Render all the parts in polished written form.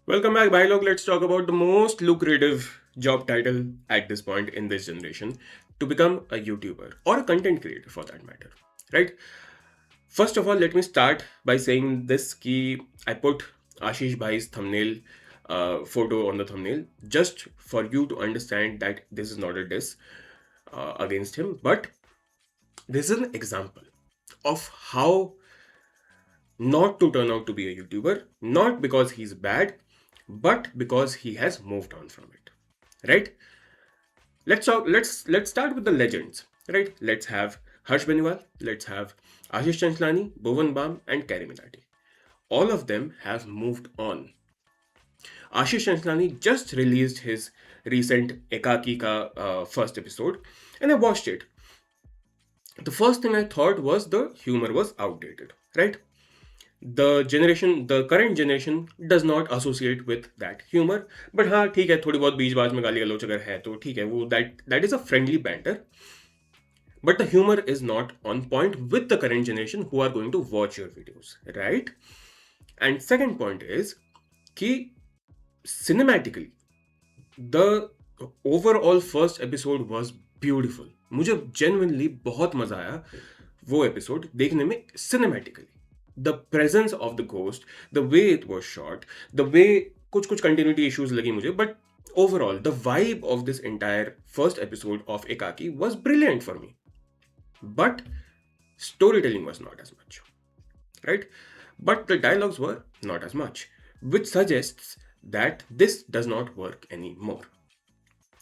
Welcome back, bhai log. Let's talk about the most lucrative job title at this point in this generation to become a YouTuber or a content creator for that matter, right? First of all, let me start by saying this ki I put Ashish bhai's thumbnail photo on the thumbnail just for you to understand that this is not a diss against him, but this is an example of how not to turn out to be a YouTuber, not because he's bad, but because he has moved on from it. Right? Let's start with the legends. Right? Let's have Harsh Beniwal, let's have Ashish Chanchlani, Bhuvan Bam, and Carrie Minati. All of them have moved on. Ashish Chanchlani just released his recent Ekaki ka first episode, and I watched it. The first thing I thought was the humor was outdated, right? The current generation does not associate with that humor, but हाँ ठीक है, थोड़ी बहुत बीच बाज में गाली गलौच अगर है तो ठीक है, वो that is a friendly banter, but the humor is not on point with the current generation who are going to watch your videos, right? And second point is कि cinematically the overall first episode was beautiful. मुझे genuinely बहुत मजा आया वो episode देखने में cinematically. The presence of the ghost, the way it was shot, the way कुछ continuity issues लगी मुझे, but overall the vibe of this entire first episode of Ekaki was brilliant for me. But storytelling was not as much, right? But the dialogues were not as much, which suggests that this does not work anymore.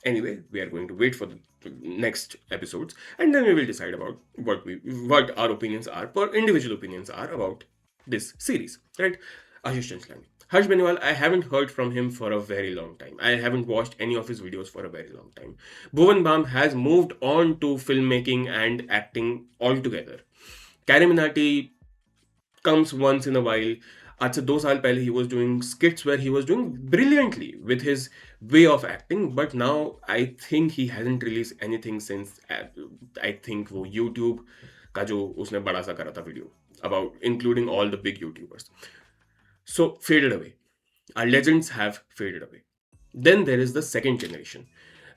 Anyway, we are going to wait for the next episodes, and then we will decide about what our opinions are, for individual opinions are about this series, right? Ashish Chanchlani. Harsh Beniwal, I haven't heard from him for a very long time. I haven't watched any of his videos for a very long time. Bhuvan Bam has moved on to filmmaking and acting altogether. Carrie Minati comes once in a while. आज से 2 साल पहले he was doing skits where he was doing brilliantly with his way of acting, but now I think he hasn't released anything since I think वो YouTube का जो उसने बड़ा सा करा था video about including all the big YouTubers. So faded away. Our legends have faded away. Then there is the second generation,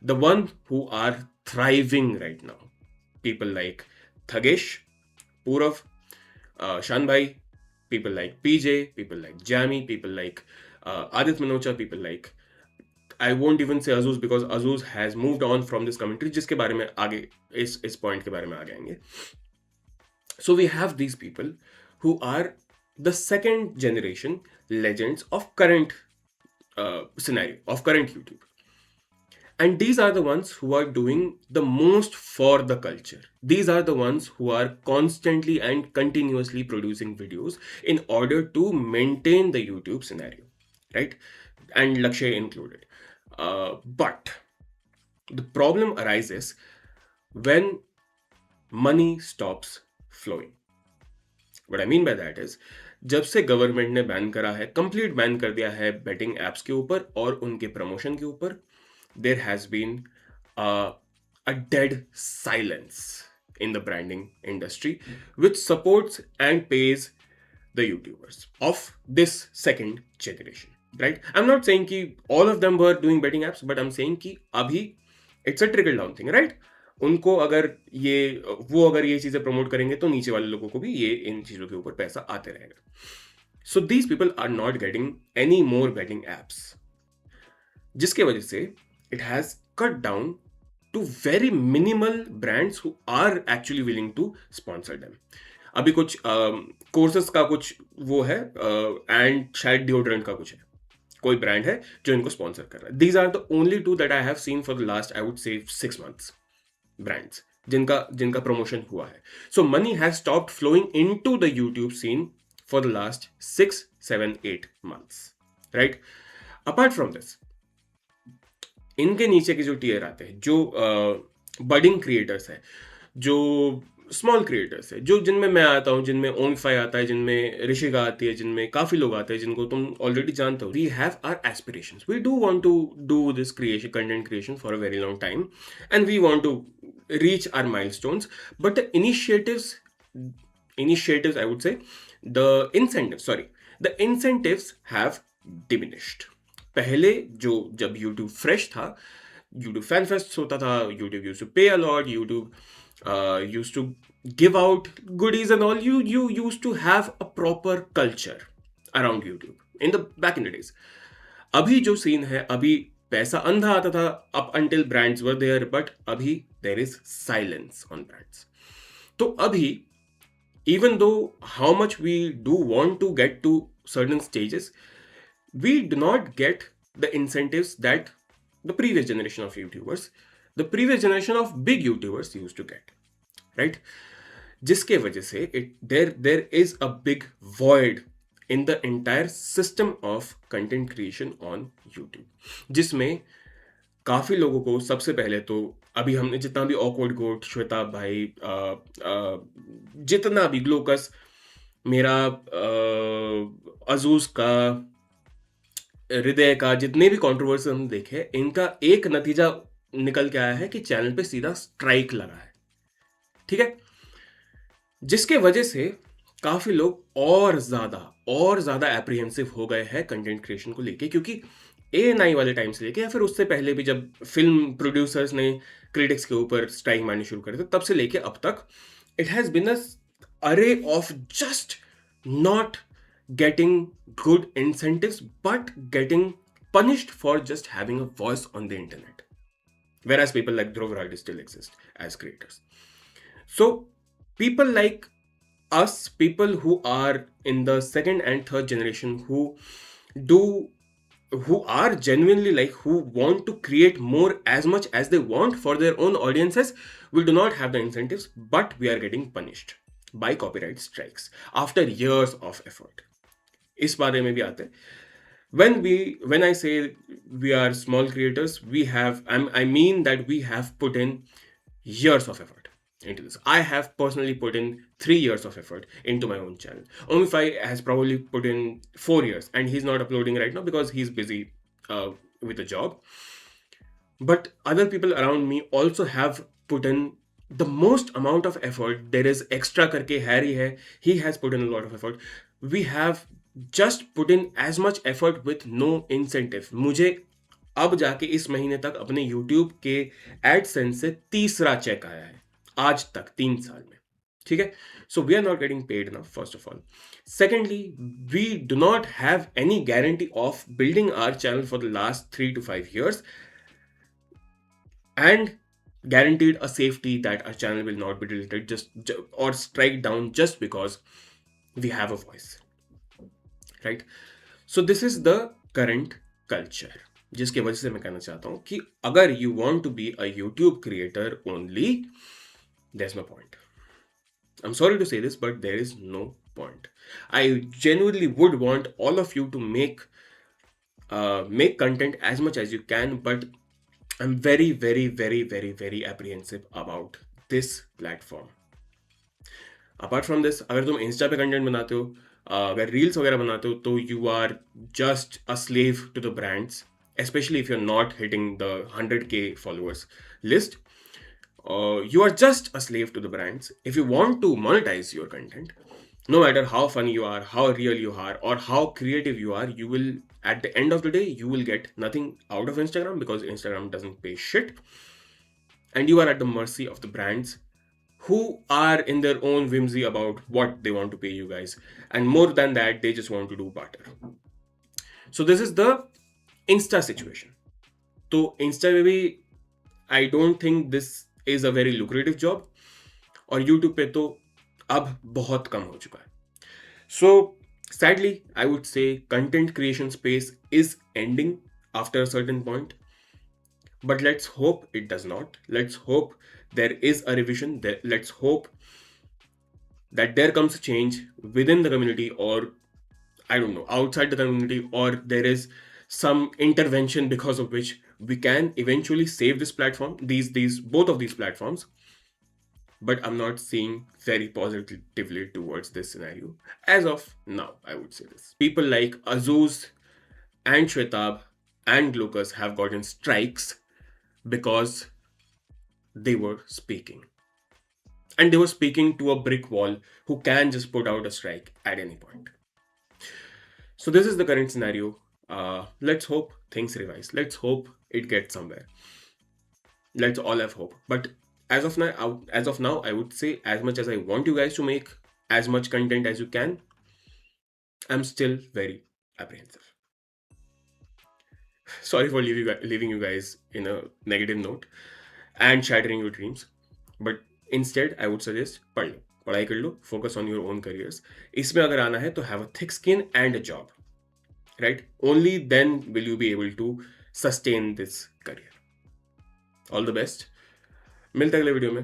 the one who are thriving right now. People like Thagesh, Purav, Shanbhai, people like PJ, people like Jamie, people like Adit Manocha, people like I won't even say Azuz because Azuz has moved on from this commentary, जिसके बारे में आगे इस point के बारे में आगे आएंगे. So we have these people who are the second generation legends of current scenario, of current YouTube. And these are the ones who are doing the most for the culture. These are the ones who are constantly and continuously producing videos in order to maintain the YouTube scenario, right? And Lakshay included. But the problem arises when money stops flowing. What I mean by that is, जब से government ने ban करा है, complete ban कर दिया है betting apps के ऊपर और उनके प्रमोशन के ऊपर, there has been a dead silence in the branding industry, which supports and pays the YouTubers of this second generation, right? I'm not saying कि all of them were doing betting apps, but I'm saying कि अभी it's a trickle down thing, right? उनको अगर ये चीजें promote करेंगे तो नीचे वाले लोगों को भी ये इन चीजों के ऊपर पैसा आते रहेगा. So these people are not getting any more betting apps, जिसके वजह से it has cut down to very minimal brands who are actually willing to sponsor them. अभी कुछ कोर्सेस का कुछ वो है एंड शायद डिओड्रेंट का कुछ है, कोई ब्रांड है जो इनको स्पॉन्सर कर रहा है. These are the only two that I have seen for the last I would say 6 months brands जिनका प्रमोशन हुआ है. So money has stopped flowing into the YouTube scene for the last 6, 7, 8 months, right? Apart from this, इनके नीचे के जो tier आते हैं, जो बडिंग क्रिएटर्स हैं, जो स्मॉल क्रिएटर्स है, जो जिनमें मैं आता हूँ, जिनमें ओनफाई आता है, जिनमें ऋषिका आती है, जिनमें काफ़ी लोग आते हैं जिनको तुम ऑलरेडी जानते हो. We have our aspirations. We do want to do this creation, content creation for a very long time, and we want to reach our milestones. But the initiatives, I would say, the incentives have diminished. पहले जब YouTube fresh था, YouTube fan fest होता था, YouTube use to pay a lot, YouTube use to give out goodies and all. You used to have a proper culture around YouTube in the back in the days. अभी जो scene है, अभी पैसा अंधा आता था up until brands were there, but अभी there is silence on brands. तो अभी, even though how much we do want to get to certain stages, we do not get the incentives that the previous generation of YouTubers, the previous generation of big YouTubers used to get, right? जिसके वजह से there is a big void in the entire system of content creation on YouTube, जिसमें काफी लोगों को, सबसे पहले तो अभी हमने जितना भी ऑकवर्ड गोट, श्वेता भाई, जितना भी ग्लोकस, मेरा अजूज का, हृदय का, जितने भी कंट्रोवर्सी हम देखे, इनका एक नतीजा निकल के आया है कि चैनल पे सीधा स्ट्राइक लगा है, ठीक है? जिसके वजह से काफी लोग और ज्यादा एप्रीहेंसिव हो गए हैं कंटेंट क्रिएशन को लेके, क्योंकि A9 वाले टाइम से लेके, या फिर उससे पहले भी जब फिल्म प्रोड्यूसर्स ने क्रिटिक्स के ऊपर स्ट्राइक मारनी शुरू करे थे, तब से लेके अब तक इट हैज बीन अ अरे of just not getting good incentives but getting punished for just having a voice on the internet, whereas people like Dhruv Raj still exist as creators. So people like us, people who are in the second and third generation, who are genuinely like, who want to create more as much as they want for their own audiences, we do not have the incentives, but we are getting punished by copyright strikes after years of effort. इस बारे में भी आते हैं. When I say we are small creators, I mean that we have put in years of effort into this. I have personally put in 3 years of effort into my own channel. Omify has probably put in 4 years, and he's not uploading right now because he's busy with a job. But other people around me also have put in the most amount of effort. There is extra करके Harry है, he has put in a lot of effort. We have just put in as much effort with no incentive. मुझे अब जाके इस महीने तक अपने YouTube के AdSense से तीसरा चेक आया है आज तक 3 साल में, ठीक है? So we are not getting paid enough, first of all. Secondly, we do not have any guarantee of building our channel for the last 3 to 5 years and guaranteed a safety that our channel will not be deleted or strike down just because we have a voice, right? So this is the current culture, जिसके वजह से मैं कहना चाहता हूँ कि अगर you want to be a YouTube creator only, there's no point. I'm sorry to say this, but there is no point. I genuinely would want all of you to make content as much as you can, but I'm very, very, very, very, very apprehensive about this platform. Apart from this, अगर तुम Insta पे content बनाते हो, अगर reels वगैरह बनाते हो, तो you are just a slave to the brands, especially if you're not hitting the 100K followers list. You are just a slave to the brands. If you want to monetize your content, no matter how funny you are, how real you are, or how creative you are, you will, at the end of the day, you will get nothing out of Instagram because Instagram doesn't pay shit. And you are at the mercy of the brands who are in their own whimsy about what they want to pay you guys. And more than that, they just want to do barter. So this is the Insta situation. So Insta में भी, I don't think this is a very lucrative job. और YouTube पे तो अब बहुत कम हो चुका है. So sadly, I would say content creation space is ending after a certain point. But let's hope it does not. Let's hope there is a revision. Let's hope that there comes a change within the community, or I don't know, outside the community, or there is some intervention because of which we can eventually save this platform, both of these platforms. But I'm not seeing very positively towards this scenario as of now. I would say this. People like Azuz and Shwetab and Glucas have gotten strikes because they were speaking. And they were speaking to a brick wall who can just put out a strike at any point. So this is the current scenario. Let's hope things revise. Let's hope it gets somewhere. Let's all have hope. But as of now, I would say, as much as I want you guys to make as much content as you can, I'm still very apprehensive. Sorry for leaving you guys in a negative note and shattering your dreams. But instead, I would suggest पढ़ लो, पढ़ाई कर लो, focus on your own careers. इसमें अगर आना है तो have a thick skin and a job, right? Only then will you be able to sustain this career. All the best. मिलते हैं अगले वीडियो में.